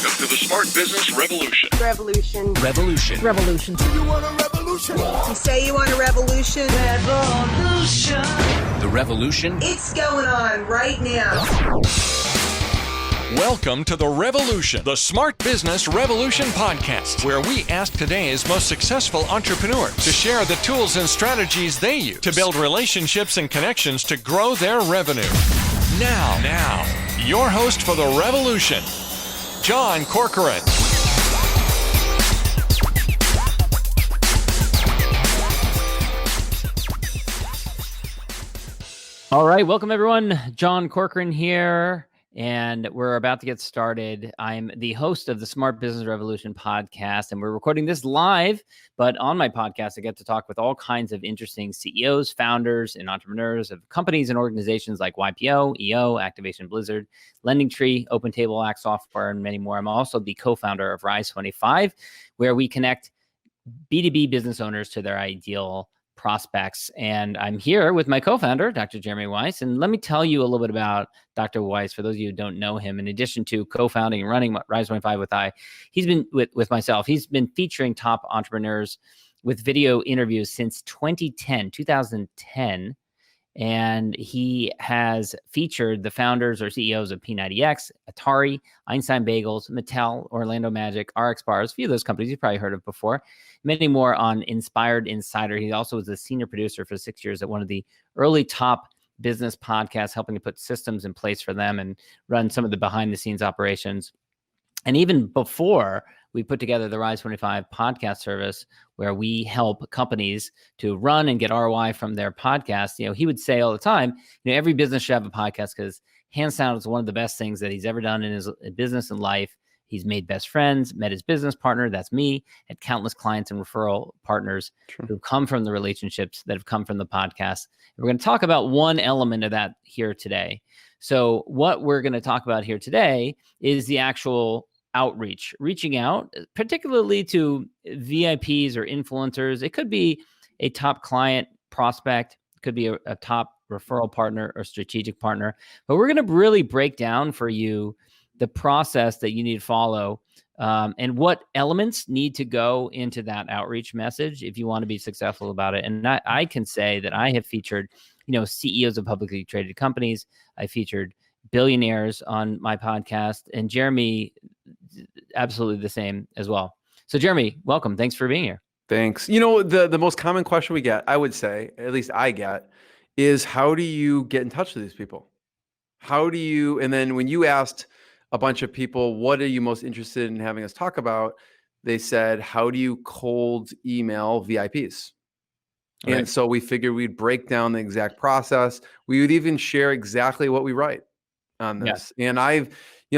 Welcome to the Smart Business Revolution. Revolution. Revolution. Revolution. You want a revolution? You say you want a revolution? Revolution. The revolution. It's going on right now. Welcome to The Revolution, the Smart Business Revolution podcast, where we ask today's most successful entrepreneurs to share the tools and strategies they use to build relationships and connections to grow their revenue. Now, your host for The Revolution, John Corcoran. All right, welcome everyone. John Corcoran here. And we're about to get started. I'm the host of the Smart Business Revolution podcast, and we're recording this live. But on my podcast, I get to talk with all kinds of interesting CEOs, founders, and entrepreneurs of companies and organizations like YPO, EO, Activation Blizzard, LendingTree, OpenTable, Act Software, and many more. I'm also the co-founder of Rise25, where we connect B2B business owners to their ideal prospects. And I'm here with my co-founder, Dr. Jeremy Weisz. And let me tell you a little bit about Dr. Weisz, for those of you who don't know him. In addition to co-founding and running Rise25 with he's been with myself. He's been featuring top entrepreneurs with video interviews since 2010. And he has featured the founders or CEOs of P90X, Atari, Einstein Bagels, Mattel, Orlando Magic, RX Bars, a few of those companies you've probably heard of before, many more on InspiredInsider. He also was a senior producer for 6 years at one of the early top business podcasts, helping to put systems in place for them and run some of the behind the scenes operations. And even before we put together the Rise25 podcast service, where we help companies to run and get ROI from their podcast, he would say all the time, every business should have a podcast, because hands down, it's one of the best things that he's ever done in his business and life. He's made best friends, met his business partner, that's me, had countless clients and referral partners who've come from the relationships that have come from the podcast. And we're going to talk about one element of that here today. So what we're going to talk about here today is the actual outreach, reaching out, particularly to VIPs or influencers. It could be a top client prospect, it could be a top referral partner or strategic partner, but we're going to really break down for you the process that you need to follow and what elements need to go into that outreach message if you want to be successful about it. And I can say that I have featured, CEOs of publicly traded companies. I featured billionaires on my podcast, and Jeremy, absolutely the same as well. So Jeremy, welcome. Thanks for being here. Thanks. The most common question we get, I would say, at least I get, is how do you get in touch with these people? And then when you asked a bunch of people, what are you most interested in having us talk about? They said, how do you cold email VIPs? Right. And so we figured we'd break down the exact process. We would even share exactly what we write on this. Yeah. And I've,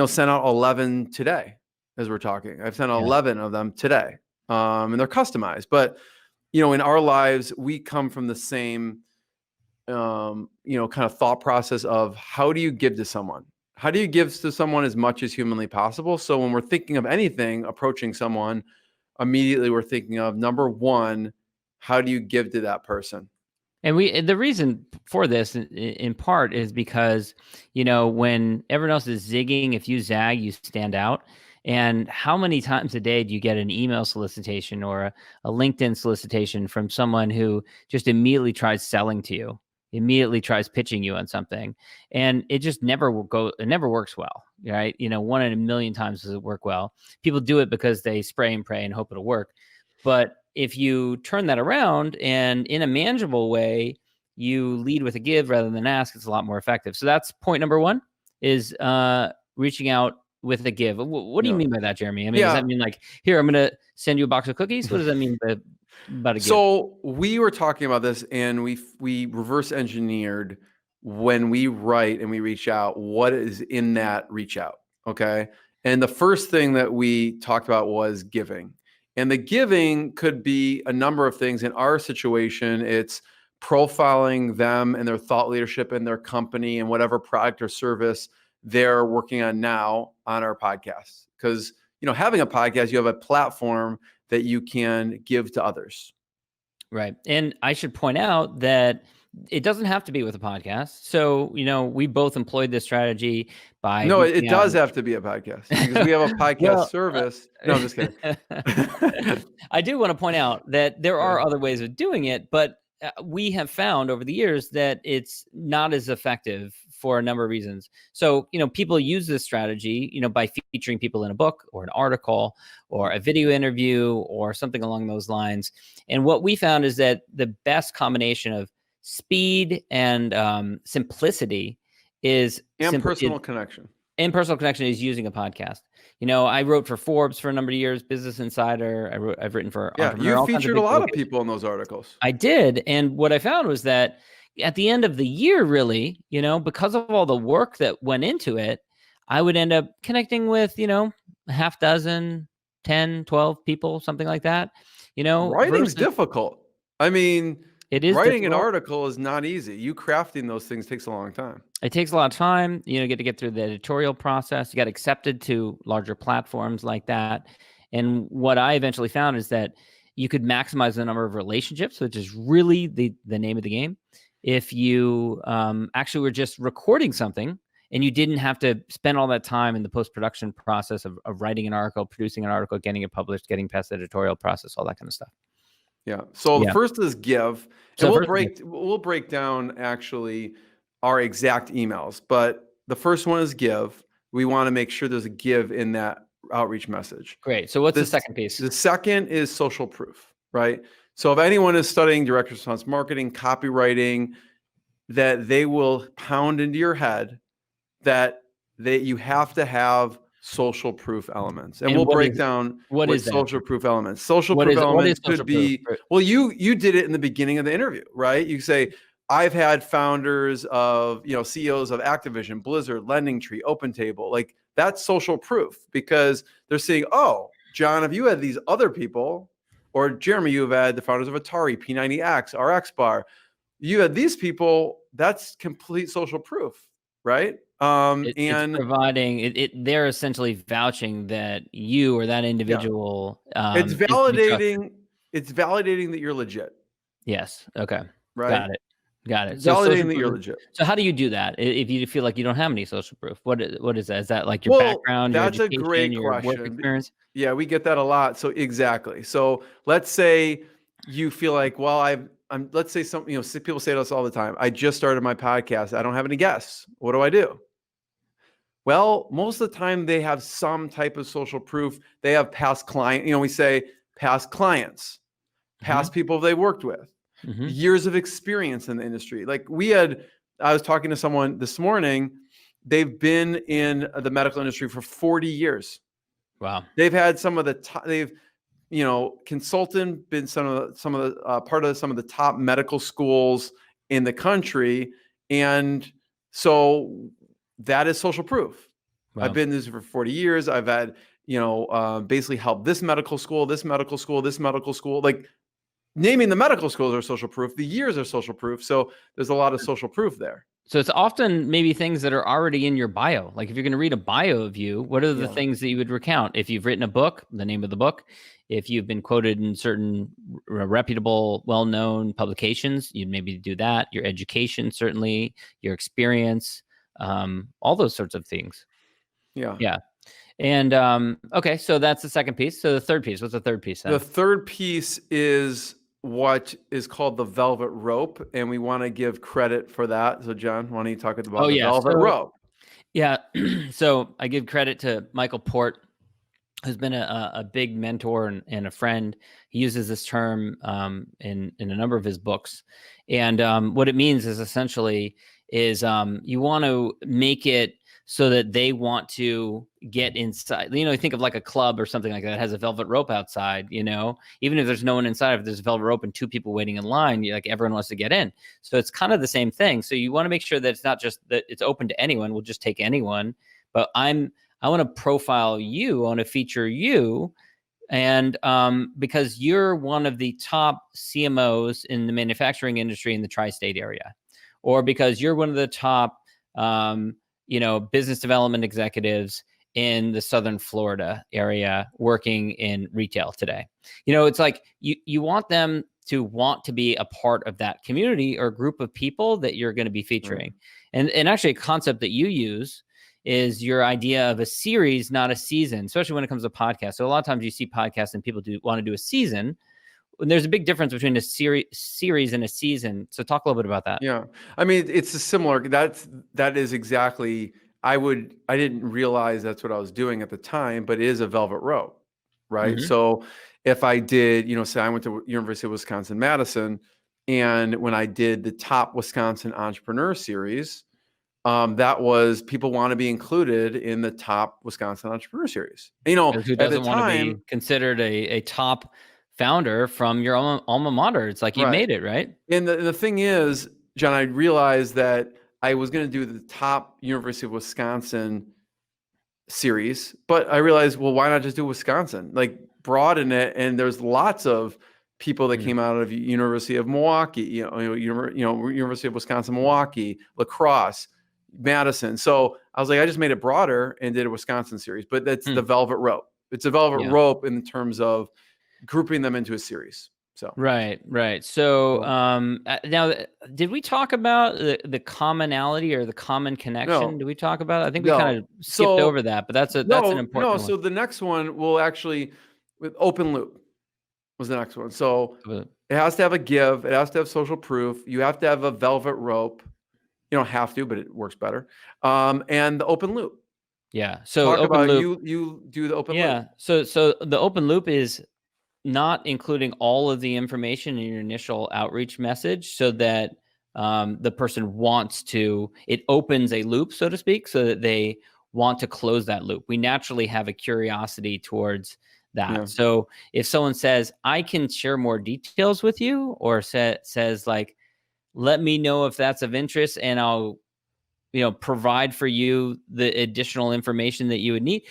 sent out 11 today as we're talking. I've sent 11 of them today. And they're customized, but in our lives, we come from the same, kind of thought process of how do you give to someone? How do you give to someone as much as humanly possible? So when we're thinking of anything, approaching someone, immediately we're thinking of, number one, how do you give to that person? And the reason for this in part is because, when everyone else is zigging, if you zag, you stand out. And how many times a day do you get an email solicitation or a LinkedIn solicitation from someone who just immediately tries selling to you, immediately tries pitching you on something, and it just never works well, right? 1 in a million times does it work well. People do it because they spray and pray and hope it'll work. But if you turn that around and in a manageable way, you lead with a give rather than ask, it's a lot more effective. So that's point number one, is reaching out with a give. What do you mean by that, Jeremy? Does that mean like, here, I'm going to send you a box of cookies? What does that mean about a give? So we were talking about this, and we reverse engineered when we write and we reach out, what is in that reach out, okay? And the first thing that we talked about was giving. And the giving could be a number of things. In our situation, it's profiling them and their thought leadership and their company and whatever product or service they're working on now on our podcast. Because, having a podcast, you have a platform that you can give to others. Right. And I should point out that It doesn't have to be with a podcast. So, we both employed this strategy by No, it reaching out. does have to be a podcast because we have a podcast Well, service. No, I'm just kidding. I do want to point out that there are other ways of doing it, but we have found over the years that it's not as effective for a number of reasons. So, people use this strategy, by featuring people in a book or an article or a video interview or something along those lines. And what we found is that the best combination of speed and simplicity is personal connection. And personal connection is using a podcast. I wrote for Forbes for a number of years, Business Insider. I've written for Entrepreneur. You featured a lot of people in those articles. I did. And what I found was that at the end of the year, really, because of all the work that went into it, I would end up connecting with, a half dozen, 10, 12 people, something like that. Writing's difficult. I mean, it is writing difficult. an article is not easy. You crafting those things takes a long time. It takes a lot of time. You get through the editorial process. You got accepted to larger platforms like that. And what I eventually found is that you could maximize the number of relationships, which is really the name of the game. If you actually were just recording something and you didn't have to spend all that time in the post-production process of writing an article, producing an article, getting it published, getting past the editorial process, all that kind of stuff. Yeah. So the first is give. So And we'll break down actually our exact emails, but the first one is give. We want to make sure there's a give in that outreach message. Great. So what's the second piece? The second is social proof, right? So if anyone is studying direct response marketing, copywriting, that they will pound into your head that you have to have social proof elements. And we'll break down what is social proof elements. Social proof elements could be, well, you did it in the beginning of the interview, right? You say, I've had founders of, CEOs of Activision, Blizzard, Lending Tree, OpenTable. Like that's social proof because they're saying, oh, John, if you had these other people, or Jeremy, you've had the founders of Atari, P90X, RX Bar, you had these people, that's complete social proof, right? It's providing they're essentially vouching that you or that individual. It's validating that you're legit. Yes. Okay. Right. Got it. So validating that you're legit. So how do you do that if you feel like you don't have any social proof? What is that? Is that like your background? That's your a great your question. Work experience? Yeah, we get that a lot. So exactly. So let's say you feel like, well, let's say some, people say to us all the time, I just started my podcast. I don't have any guests. What do I do? Well, most of the time they have some type of social proof. They have past client, we say past clients, past people they worked with, years of experience in the industry. Like I was talking to someone this morning, they've been in the medical industry for 40 years. Wow. They've had some of the top, consultant, been some of the part of some of the top medical schools in the country. And so that is social proof. Wow. I've been in this for 40 years. I've had, basically helped this medical school, this medical school, this medical school. Like naming the medical schools are social proof. The years are social proof. So there's a lot of social proof there. So it's often maybe things that are already in your bio. Like if you're going to read a bio of you, what are the things that you would recount? If you've written a book, the name of the book. If you've been quoted in certain reputable, well-known publications, you'd maybe do that. Your education, certainly, your experience, all those sorts of things. Yeah. Yeah. And okay, so that's the second piece. So the third piece, what's the third piece then? The third piece is what is called the velvet rope, and we want to give credit for that. So John, why don't you talk about the velvet rope? Yeah. So I give credit to Michael Port, who's been a big mentor and a friend. He uses this term in a number of his books. And what it means is essentially you want to make it so that they want to get inside. Think of like a club or something like that has a velvet rope outside, even if there's no one inside, if there's a velvet rope and two people waiting in line, everyone wants to get in. So it's kind of the same thing. So you want to make sure that it's not just that it's open to anyone. We'll just take anyone, but I want to profile you, I want to feature you. And because you're one of the top CMOs in the manufacturing industry in the tri-state area, or because you're one of the top, business development executives in the Southern Florida area working in retail today? It's like you want them to want to be a part of that community or group of people that you're going to be featuring. And actually a concept that you use is your idea of a series, not a season, especially when it comes to podcasts. So a lot of times you see podcasts and people want to do a season. And there's a big difference between a series and a season. So talk a little bit about that. Yeah. I mean, it's a similar, that is exactly, I didn't realize that's what I was doing at the time, but it is a velvet rope, right? Mm-hmm. So if I did, say I went to University of Wisconsin-Madison, and when I did the top Wisconsin entrepreneur series, that was people want to be included in the top Wisconsin entrepreneur series. Who at the doesn't want to time, be considered a top founder from your alma mater? It's like you made it, right? And the thing is, John, I realized that I was going to do the top University of Wisconsin series, but I realized, well, why not just do Wisconsin? Like broaden it. And there's lots of people that came out of University of Milwaukee, University of Wisconsin, Milwaukee, lacrosse, Madison. So I was like, I just made it broader and did a Wisconsin series, but that's the velvet rope. It's a velvet rope in terms of grouping them into a series. So right. So now, did we talk about the commonality or the common connection? No. Did we talk about it? I think we kind of skipped over that, but that's an important one. So the next one will actually, with open loop was the next one. So it has to have a give. It has to have social proof. You have to have a velvet rope. You don't have to, but it works better. And the open loop. Yeah. So talk open about loop. You do the open loop. Yeah. So the open loop is not including all of the information in your initial outreach message, so that the person it opens a loop, so to speak, so that they want to close that loop. We naturally have a curiosity towards that. Yeah. So if someone says, I can share more details with you, or says like, let me know if that's of interest and I'll, provide for you the additional information that you would need.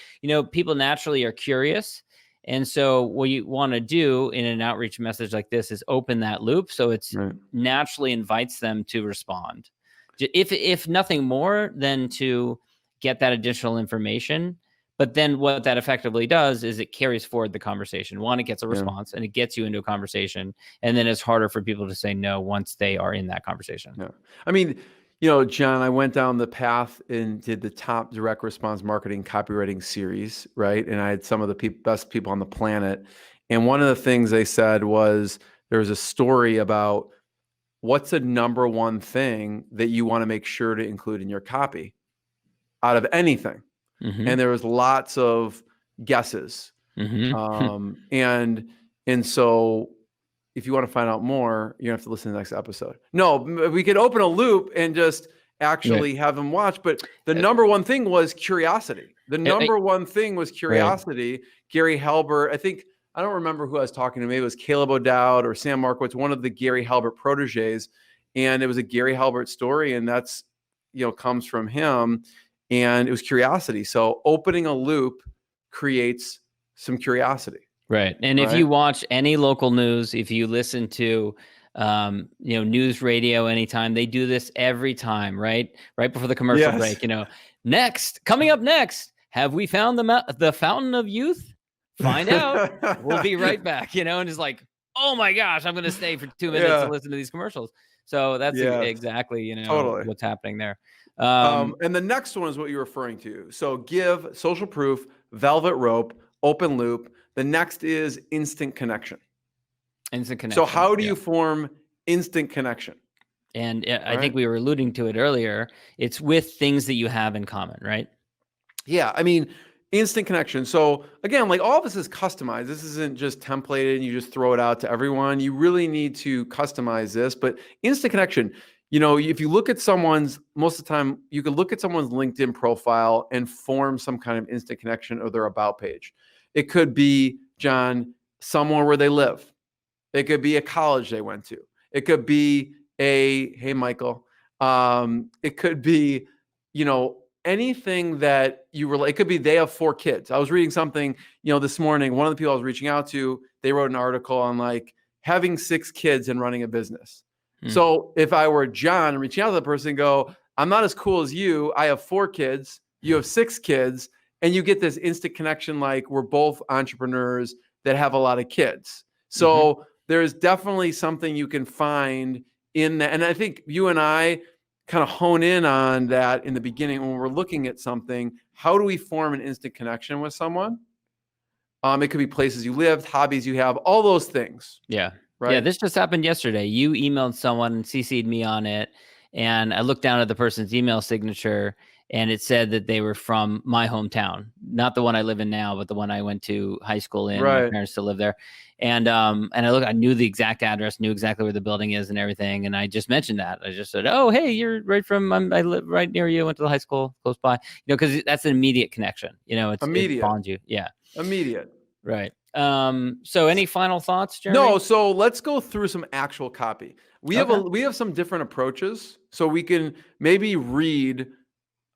People naturally are curious. And so what you want to do in an outreach message like this is open that loop. So it's naturally invites them to respond. If nothing more than to get that additional information. But then what that effectively does is it carries forward the conversation. One, it gets a response and it gets you into a conversation. And then it's harder for people to say no once they are in that conversation. Yeah. I mean, John, I went down the path and did the top direct response marketing copywriting series, right? And I had some of the best people on the planet. And one of the things they said was there was a story about what's the number one thing that you want to make sure to include in your copy out of anything. Mm-hmm. And there was lots of guesses. Mm-hmm. And so if you want to find out more, you have to listen to the next episode. No, we could open a loop and just actually have them watch. But the number one thing was curiosity. The number one thing was curiosity. Right. Gary Halbert, I don't remember who I was talking to. Maybe it was Caleb O'Dowd or Sam Markowitz, one of the Gary Halbert proteges. And it was a Gary Halbert story. And that's, comes from him. And it was curiosity. So opening a loop creates some curiosity. Right. And if you watch any local news, if you listen to, news radio anytime, they do this every time, right? Right before the commercial break, coming up next, have we found the fountain of youth? Find out. We'll be right back, and it's like, oh my gosh, I'm going to stay for 2 minutes to listen to these commercials. So that's exactly, totally what's happening there. And the next one is what you're referring to. So give, social proof, velvet rope, open loop. The next is instant connection. Instant connection. So how do you form instant connection? And I think we were alluding to it earlier. It's with things that you have in common, right? Yeah. I mean, instant connection. So again, like all of this is customized. This isn't just templated and you just throw it out to everyone. You really need to customize this. But instant connection, if you look at most of the time, you could look at someone's LinkedIn profile and form some kind of instant connection or their about page. It could be, John, somewhere where they live. It could be a college they went to. It could be hey, Michael. It could be, anything that you relate. It could be they have 4 kids. I was reading something, this morning. One of the people I was reaching out to, they wrote an article on like having 6 kids and running a business. So if I were John and reaching out to the person, go, I'm not as cool as you. I have 4 kids. You have 6 kids. and you get this instant connection. Like we're both entrepreneurs that have a lot of kids. So there's definitely something you can find in that. And I think you and I kind of hone in on that in the beginning when we're looking at something. How do we form an instant connection with someone? It could be places you lived, hobbies you have, all those things. Yeah. Right. Yeah. This just happened yesterday. You emailed someone and CC'd me on it. And I looked down at the person's email signature and it said that they were from my hometown, not the one I live in now, but the one I went to high school in. My parents still live there. And I knew the exact address, knew exactly where the building is and everything. And I just mentioned that. I just said, oh, hey, you're right from, I live right near you, went to the high school close by, because that's an immediate connection. It's immediate. It bonds you. Yeah. Immediate. Right. So any final thoughts, Jeremy? No. So let's go through some actual copy. We have some different approaches, so we can maybe read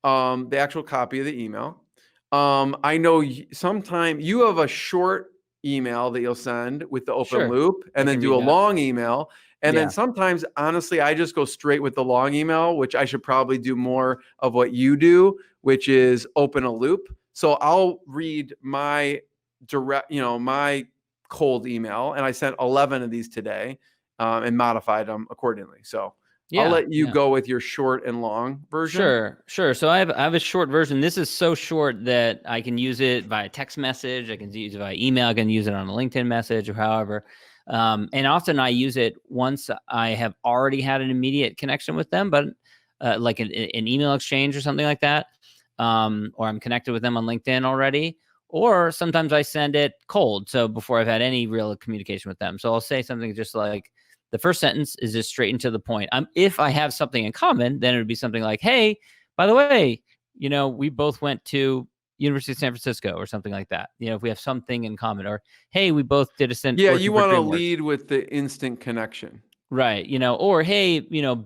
the actual copy of the email. I know sometime you have a short email that you'll send with the open loop, and then do a long email. And then sometimes, honestly, I just go straight with the long email, which I should probably do more of what you do, which is open a loop. So I'll read my direct, my cold email, and I sent 11 of these today and modified them accordingly. So I'll let you go with your short and long version. Sure. So I have a short version. This is so short that I can use it via text message. I can use it via email. I can use it on a LinkedIn message or however. And often I use it once I have already had an immediate connection with them, but like an email exchange or something like that. Or I'm connected with them on LinkedIn already. Or sometimes I send it cold. So before I've had any real communication with them. So I'll say something just like, the first sentence is just straight and to the point. If I have something in common, then it would be something like, hey, by the way, we both went to University of San Francisco or something like that. If we have something in common, or, hey, we both did a stint. Yeah. You want to lead with the instant connection. Right. Or, hey,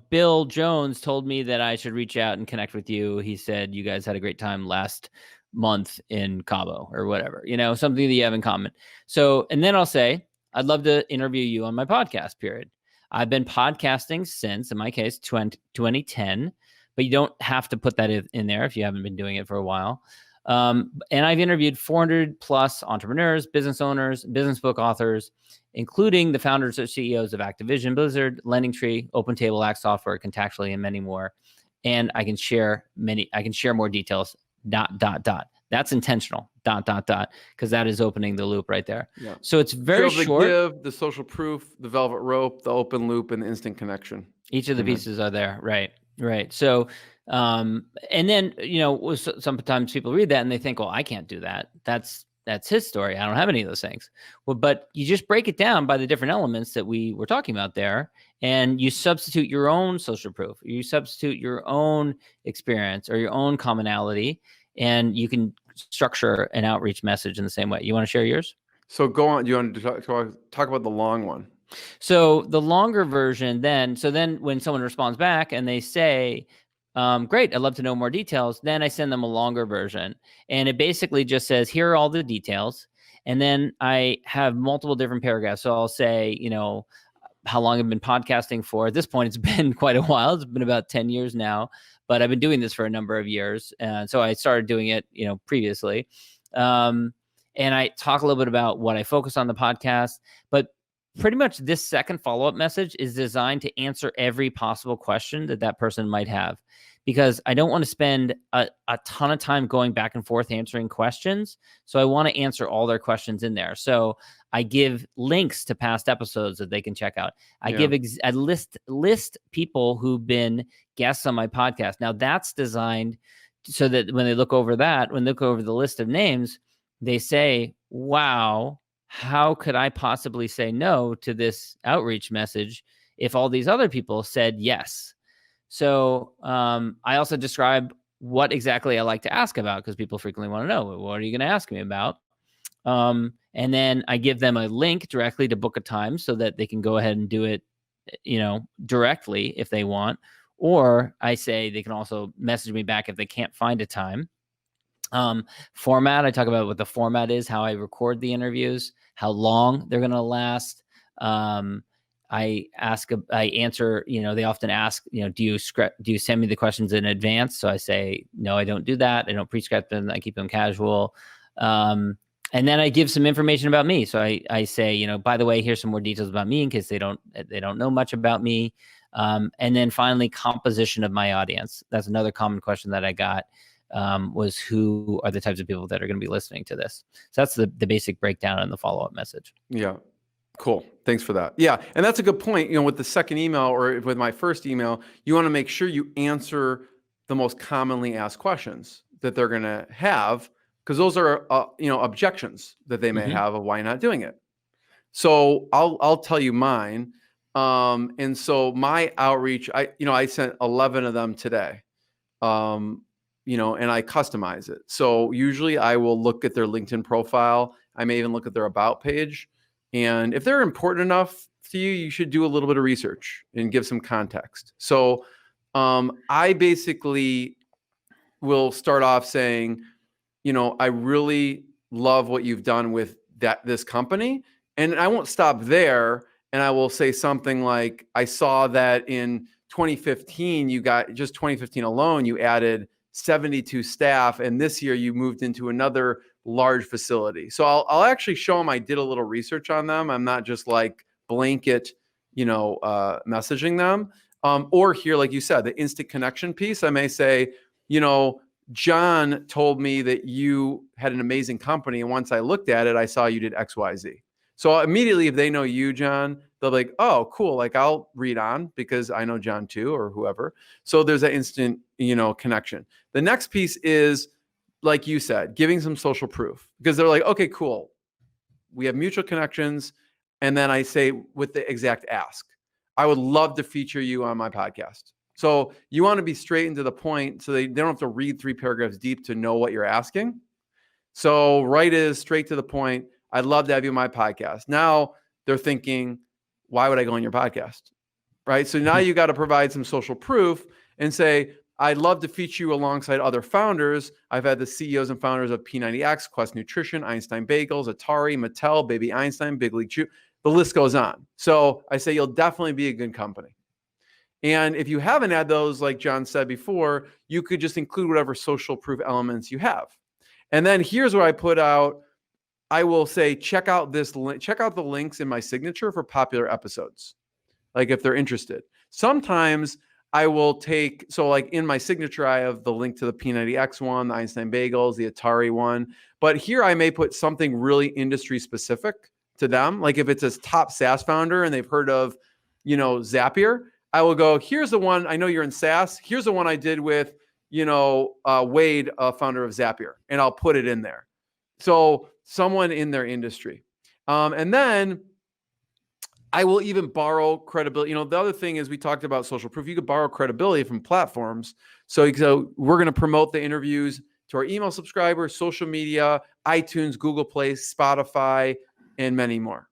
Bill Jones told me that I should reach out and connect with you. He said you guys had a great time last month in Cabo or whatever, something that you have in common. So, and then I'll say, I'd love to interview you on my podcast, period. I've been podcasting since, in my case, 2010, but you don't have to put that in there if you haven't been doing it for a while. And I've interviewed 400 plus entrepreneurs, business owners, business book authors, including the founders or CEOs of Activision, Blizzard, LendingTree, OpenTable, Act Software, Contactually, and many more. And I can share more details, ... That's intentional, ... because that is opening the loop right there. Yeah. So it's very short. The give, the social proof, the velvet rope, the open loop, and the instant connection. Each of the pieces are there. Right. So, and then, sometimes people read that and they think, well, I can't do that. That's his story. I don't have any of those things. Well, but you just break it down by the different elements that we were talking about there. And you substitute your own social proof. You substitute your own experience or your own commonality. And you can structure an outreach message in the same way. You want to share yours? So go on. Do you want to talk about the long one? So the longer version then when someone responds back and they say, great, I'd love to know more details, then I send them a longer version. And it basically just says, here are all the details. And then I have multiple different paragraphs. So I'll say, how long I've been podcasting for. At this point, it's been quite a while. It's been about 10 years now. But I've been doing this for a number of years. And so I started doing it, previously. And I talk a little bit about what I focus on the podcast. But pretty much this second follow-up message is designed to answer every possible question that person might have. Because I don't want to spend a ton of time going back and forth answering questions. So I want to answer all their questions in there. So I give links to past episodes that they can check out. I list people who've been guests on my podcast. Now that's designed so that when they look over the list of names, they say, wow, how could I possibly say no to this outreach message if all these other people said yes? So I also describe what exactly I like to ask about, because people frequently want to know, what are you going to ask me about? And then I give them a link directly to book a time so that they can go ahead and do it, directly if they want. Or I say they can also message me back if they can't find a time. Format, I talk about what the format is, how I record the interviews, how long they're going to last. I answer, they often ask, do you send me the questions in advance? So I say, no, I don't do that. I don't pre-script them. I keep them casual. And then I give some information about me. So I say, by the way, here's some more details about me in case they don't know much about me. And then finally, composition of my audience. That's another common question that I got, was who are the types of people that are going to be listening to this? So that's the basic breakdown and the follow-up message. Yeah. Cool. Thanks for that. Yeah. And that's a good point. With the second email or with my first email, you want to make sure you answer the most commonly asked questions that they're going to have, because those are, objections that they may have of why not doing it. So I'll tell you mine. And so my outreach, I sent 11 of them today, and I customize it. So usually I will look at their LinkedIn profile. I may even look at their about page. And if they're important enough to you, you should do a little bit of research and give some context. So I basically will start off saying, I really love what you've done with this company. And I won't stop there. And I will say something like, I saw that in 2015, just 2015 alone, you added 72 staff. And this year you moved into another large facility. So I'll actually show them I did a little research on them. I'm not just like blanket, messaging them. Or here, like you said, the instant connection piece, I may say, John told me that you had an amazing company. And once I looked at it, I saw you did X, Y, Z. So immediately, if they know you, John, they'll be like, oh, cool. Like I'll read on because I know John too, or whoever. So there's that instant, connection. The next piece is, like you said, giving some social proof, because they're like, okay, cool. We have mutual connections. And then I say with the exact ask, I would love to feature you on my podcast. So you want to be straight and to the point so they don't have to read 3 paragraphs deep to know what you're asking. So right is straight to the point. I'd love to have you on my podcast. Now they're thinking, why would I go on your podcast? Right. So now you got to provide some social proof and say, I'd love to feature you alongside other founders. I've had the CEOs and founders of P90X, Quest Nutrition, Einstein Bagels, Atari, Mattel, Baby Einstein, Big League Chew. The list goes on. So I say, you'll definitely be a good company. And if you haven't had those, like John said before, you could just include whatever social proof elements you have. And then here's where I put out, I will say, check out this link, check out the links in my signature for popular episodes. Like if they're interested. Sometimes I will take, so like in my signature, I have the link to the P90X one, the Einstein Bagels, the Atari one. But here I may put something really industry specific to them. Like if it's a top SaaS founder and they've heard of, Zapier, I will go, here's the one, I know you're in SaaS. Here's the one I did with, Wade, founder of Zapier, and I'll put it in there. So someone in their industry. And then I will even borrow credibility. The other thing is we talked about social proof. You could borrow credibility from platforms. So we're going to promote the interviews to our email subscribers, social media, iTunes, Google Play, Spotify, and many more.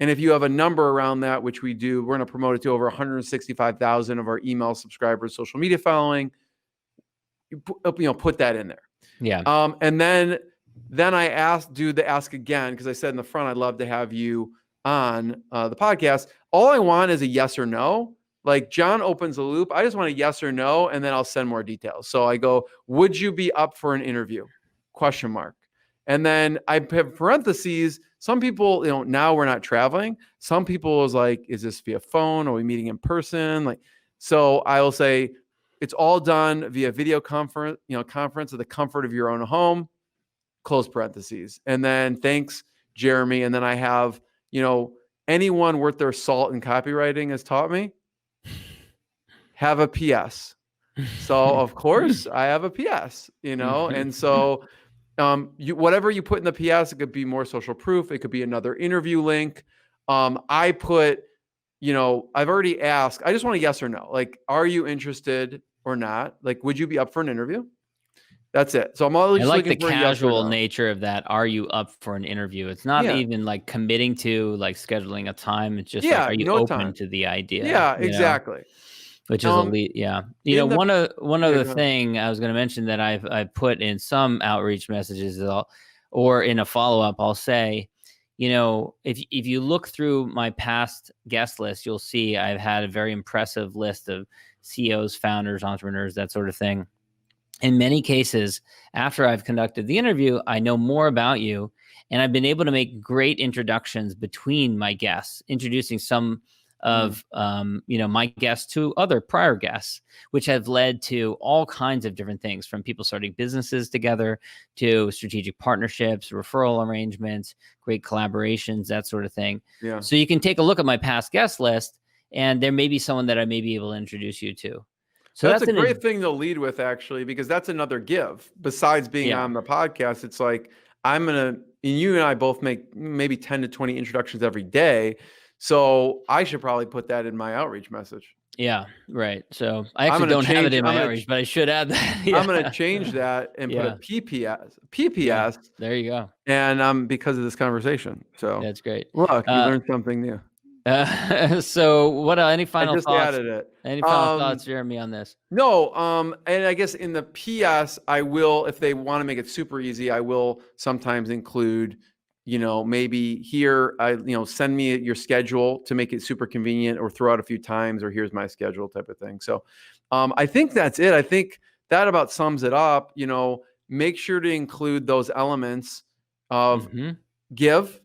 And if you have a number around that, which we do, we're going to promote it to over 165,000 of our email subscribers, social media following. You put that in there. Yeah. And then I do the ask again, because I said in the front, I'd love to have you on the podcast. All I want is a yes or no. Like John opens the loop. I just want a yes or no, and then I'll send more details. So I go, would you be up for an interview? ? And then I have parentheses. Some people, now we're not traveling. Some people is like, is this via phone? Are we meeting in person? So I will say it's all done via video conference at the comfort of your own home, close parentheses. And then thanks, Jeremy. And then I have, anyone worth their salt in copywriting has taught me, have a PS. So of course I have a PS, and so whatever you put in the PS, it could be more social proof. It could be another interview link. I put, I've already asked, I just want a yes or no. Like, are you interested or not? Like, would you be up for an interview? That's it. So I'm always I like the looking for a yes or casual no. nature of that. Are you up for an interview? It's not even like committing to like scheduling a time. It's just like, are you open to the idea? Yeah, exactly. Which is elite. Yeah. One other thing I was going to mention that I've put in some outreach messages or in a follow-up, I'll say, if you look through my past guest list, you'll see I've had a very impressive list of CEOs, founders, entrepreneurs, that sort of thing. In many cases, after I've conducted the interview, I know more about you, and I've been able to make great introductions between my guests, introducing some of my guests to other prior guests, which have led to all kinds of different things, from people starting businesses together to strategic partnerships, referral arrangements, great collaborations, that sort of thing. Yeah. So you can take a look at my past guest list, and there may be someone that I may be able to introduce you to. So that's a great thing to lead with, actually, because that's another give. Besides being on the podcast, it's like and you and I both make maybe 10 to 20 introductions every day. So I should probably put that in my outreach message. Yeah, right. So I actually don't have it in my outreach, but I should add that. Yeah. I'm going to change that and put a PPS. Yeah, there you go. And because of this conversation. So that's great. Look, you learned something new. So what? Any final thoughts? I just added it. Any final thoughts, Jeremy, on this? No. And I guess in the PS, I will, if they want to make it super easy, I will sometimes include, maybe here, send me your schedule to make it super convenient, or throw out a few times, or here's my schedule type of thing. So I think that's it. I think that about sums it up. Make sure to include those elements of give,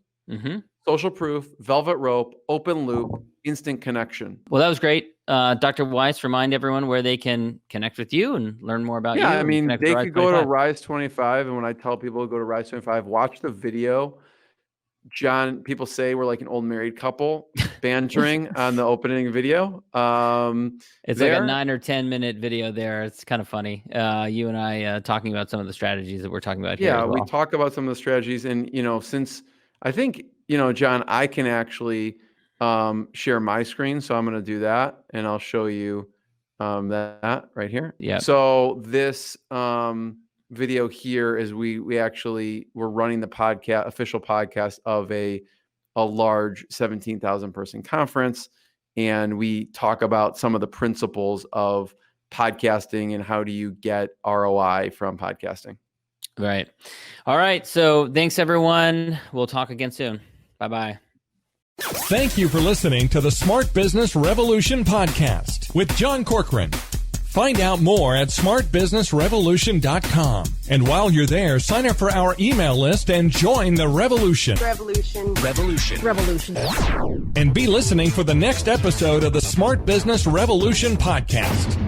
social proof, velvet rope, open loop, instant connection. Well, that was great. Dr. Weisz, remind everyone where they can connect with you and learn more about you. Yeah, I mean, they could go to Rise25. And when I tell people to go to Rise25, watch the video. John, people say we're like an old married couple bantering on the opening video. It's like a 9 or 10 minute video there. It's kind of funny. You and I talking about some of the strategies that we're talking about here. Yeah, we talk about some of the strategies. And, since I think, John, I can actually share my screen. So I'm going to do that, and I'll show you that right here. Yeah. So this video here is we're running the official podcast of a large 17,000 person conference. And we talk about some of the principles of podcasting and how do you get ROI from podcasting. Right. All right. So thanks, everyone. We'll talk again soon. Bye-bye. Thank you for listening to the Smart Business Revolution podcast with John Corcoran. Find out more at smartbusinessrevolution.com. And while you're there, sign up for our email list and join the revolution. Revolution. Revolution. Revolution. And be listening for the next episode of the Smart Business Revolution podcast.